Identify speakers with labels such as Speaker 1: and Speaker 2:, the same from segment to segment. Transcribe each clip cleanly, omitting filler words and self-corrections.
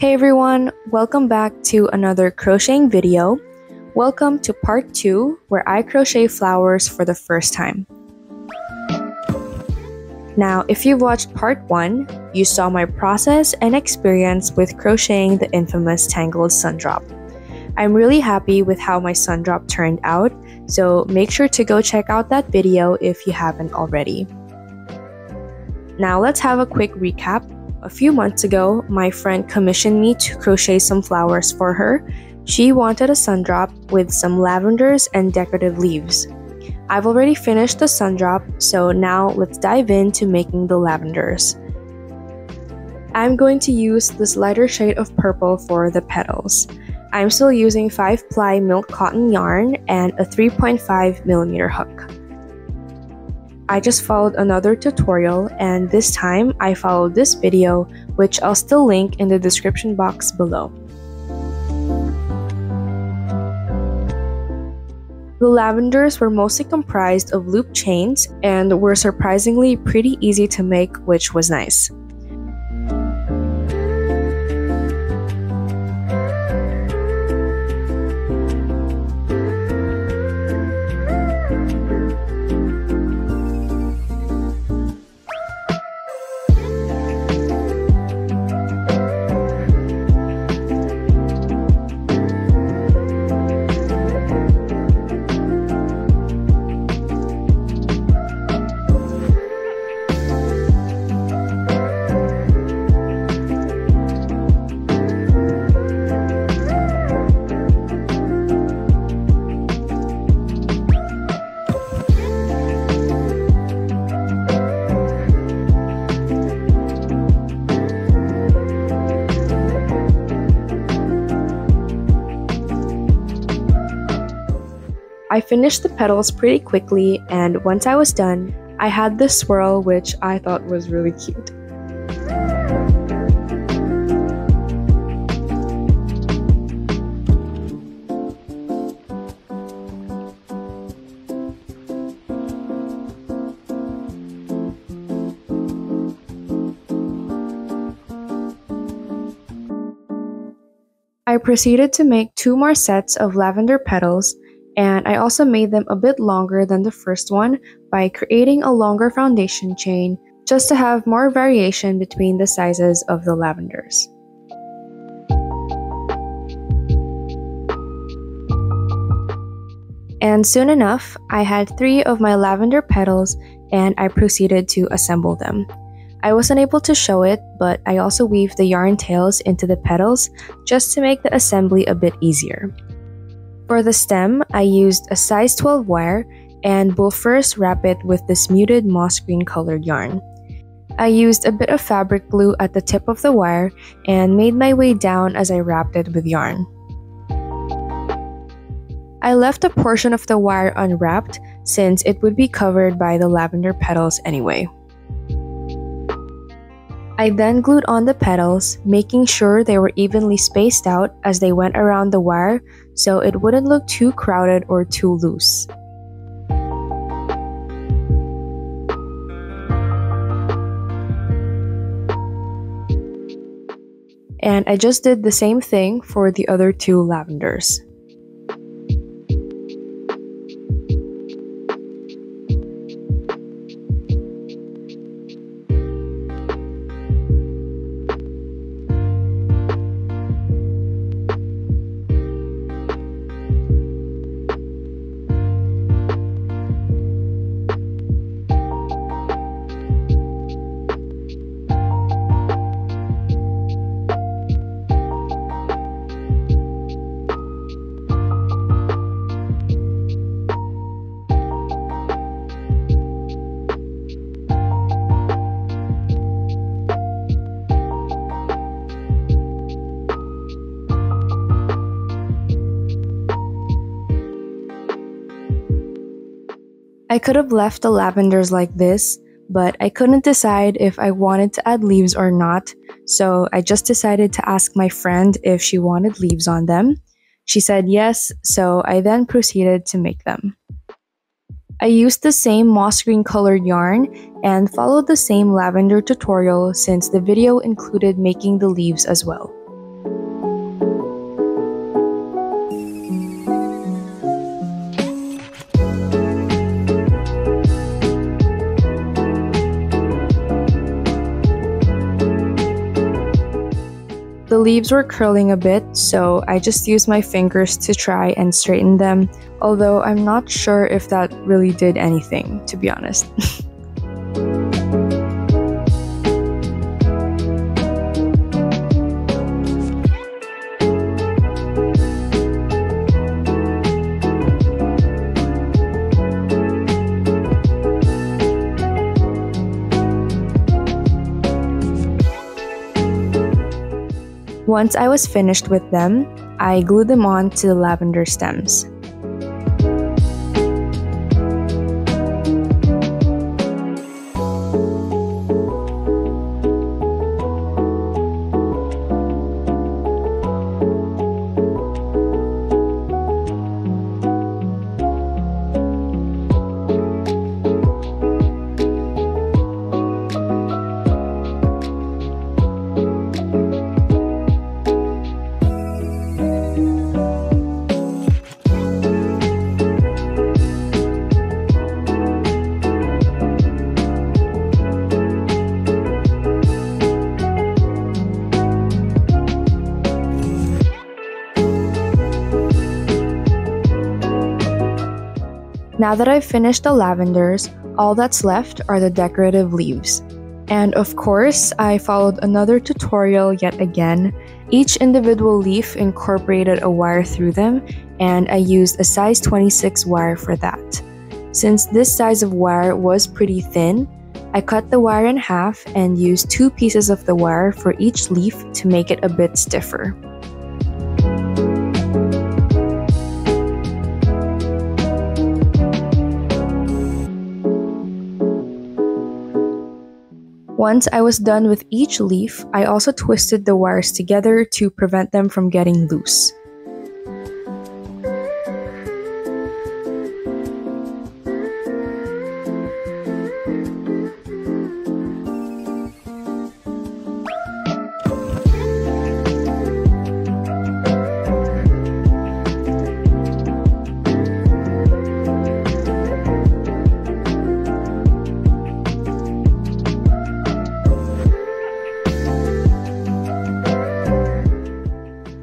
Speaker 1: Hey everyone, welcome back to another crocheting video. Welcome to part 2 where I crochet flowers for the first time. Now, if you've watched part 1, you saw my process and experience with crocheting the infamous tangled sundrop. I'm really happy with how my sundrop turned out, so make sure to go check out that video if you haven't already. Now let's have a quick recap. A few months ago, my friend commissioned me to crochet some flowers for her. She wanted a sundrop with some lavenders and decorative leaves. I've already finished the sundrop, so now let's dive into making the lavenders. I'm going to use this lighter shade of purple for the petals. I'm still using 5-ply milk cotton yarn and a 3.5mm hook. I just followed another tutorial, and this time I followed this video, which I'll still link in the description box below. The lavenders were mostly comprised of loop chains and were surprisingly pretty easy to make, which was nice. I finished the petals pretty quickly, and once I was done, I had this swirl which I thought was really cute. I proceeded to make 2 more sets of lavender petals, and I also made them a bit longer than the first one by creating a longer foundation chain just to have more variation between the sizes of the lavenders. And soon enough, I had 3 of my lavender petals and I proceeded to assemble them. I wasn't able to show it, but I also weaved the yarn tails into the petals just to make the assembly a bit easier. For the stem, I used a size 12 wire and will first wrap it with this muted moss green colored yarn. I used a bit of fabric glue at the tip of the wire and made my way down as I wrapped it with yarn. I left a portion of the wire unwrapped since it would be covered by the lavender petals anyway. I then glued on the petals, making sure they were evenly spaced out as they went around the wire so it wouldn't look too crowded or too loose. And I just did the same thing for the other 2 lavenders. I could have left the lavenders like this, but I couldn't decide if I wanted to add leaves or not, so I just decided to ask my friend if she wanted leaves on them. She said yes, so I then proceeded to make them. I used the same moss green colored yarn and followed the same lavender tutorial since the video included making the leaves as well. The leaves were curling a bit, so I just used my fingers to try and straighten them, although I'm not sure if that really did anything, to be honest. Once I was finished with them, I glued them on to the lavender stems. Now that I've finished the lavenders, all that's left are the decorative leaves. And of course, I followed another tutorial yet again. Each individual leaf incorporated a wire through them, and I used a size 26 wire for that. Since this size of wire was pretty thin, I cut the wire in half and used 2 pieces of the wire for each leaf to make it a bit stiffer. Once I was done with each leaf, I also twisted the wires together to prevent them from getting loose.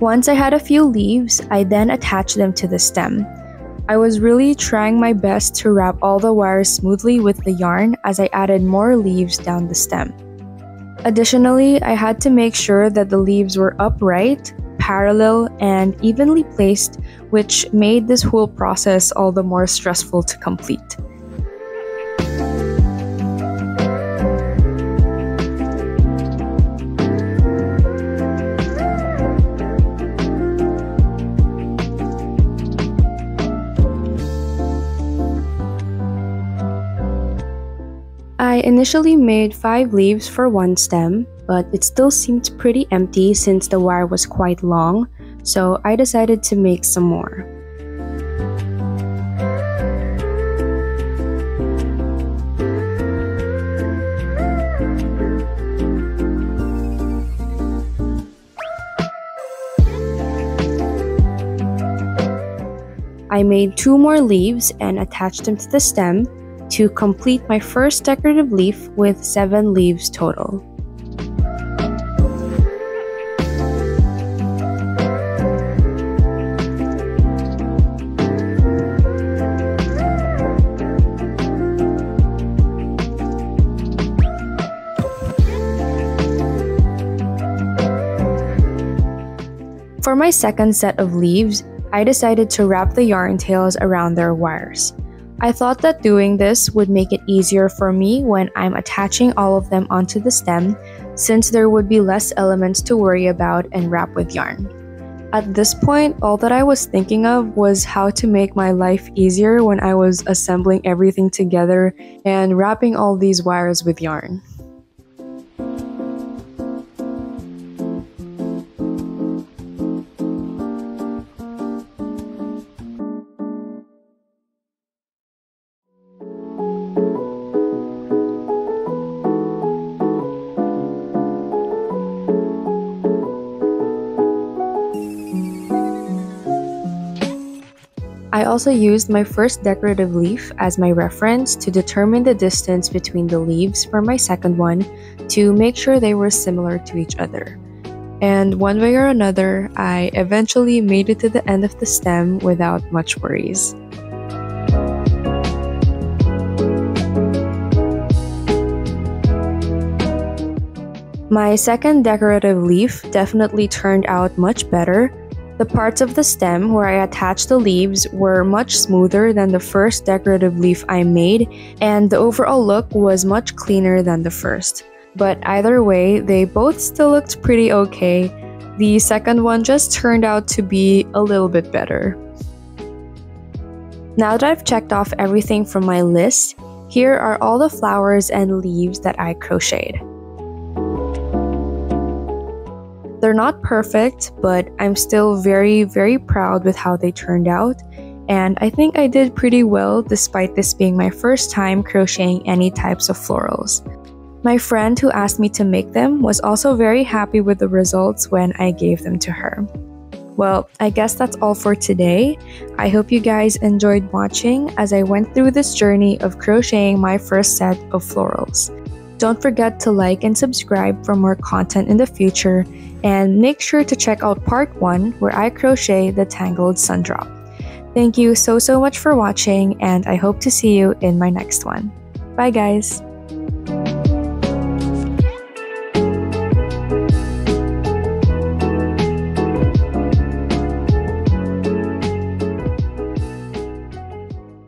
Speaker 1: Once I had a few leaves, I then attached them to the stem. I was really trying my best to wrap all the wires smoothly with the yarn as I added more leaves down the stem. Additionally, I had to make sure that the leaves were upright, parallel, and evenly placed, which made this whole process all the more stressful to complete. I initially made 5 leaves for one stem, but it still seemed pretty empty since the wire was quite long, so I decided to make some more. I made 2 more leaves and attached them to the stem to complete my first decorative leaf with 7 leaves total. For my second set of leaves, I decided to wrap the yarn tails around their wires. I thought that doing this would make it easier for me when I'm attaching all of them onto the stem, since there would be less elements to worry about and wrap with yarn. At this point, all that I was thinking of was how to make my life easier when I was assembling everything together and wrapping all these wires with yarn. I also used my first decorative leaf as my reference to determine the distance between the leaves for my second one to make sure they were similar to each other. And one way or another, I eventually made it to the end of the stem without much worries. My second decorative leaf definitely turned out much better. The parts of the stem where I attached the leaves were much smoother than the first decorative leaf I made, and the overall look was much cleaner than the first. But either way, they both still looked pretty okay. The second one just turned out to be a little bit better. Now that I've checked off everything from my list, here are all the flowers and leaves that I crocheted. They're not perfect, but I'm still very proud with how they turned out, and I think I did pretty well despite this being my first time crocheting any types of florals. My friend who asked me to make them was also very happy with the results when I gave them to her. Well, I guess that's all for today. I hope you guys enjoyed watching as I went through this journey of crocheting my first set of florals. Don't forget to like and subscribe for more content in the future, and make sure to check out part 1 where I crochet the tangled sundrop. Thank you so much for watching, and I hope to see you in my next one. Bye guys!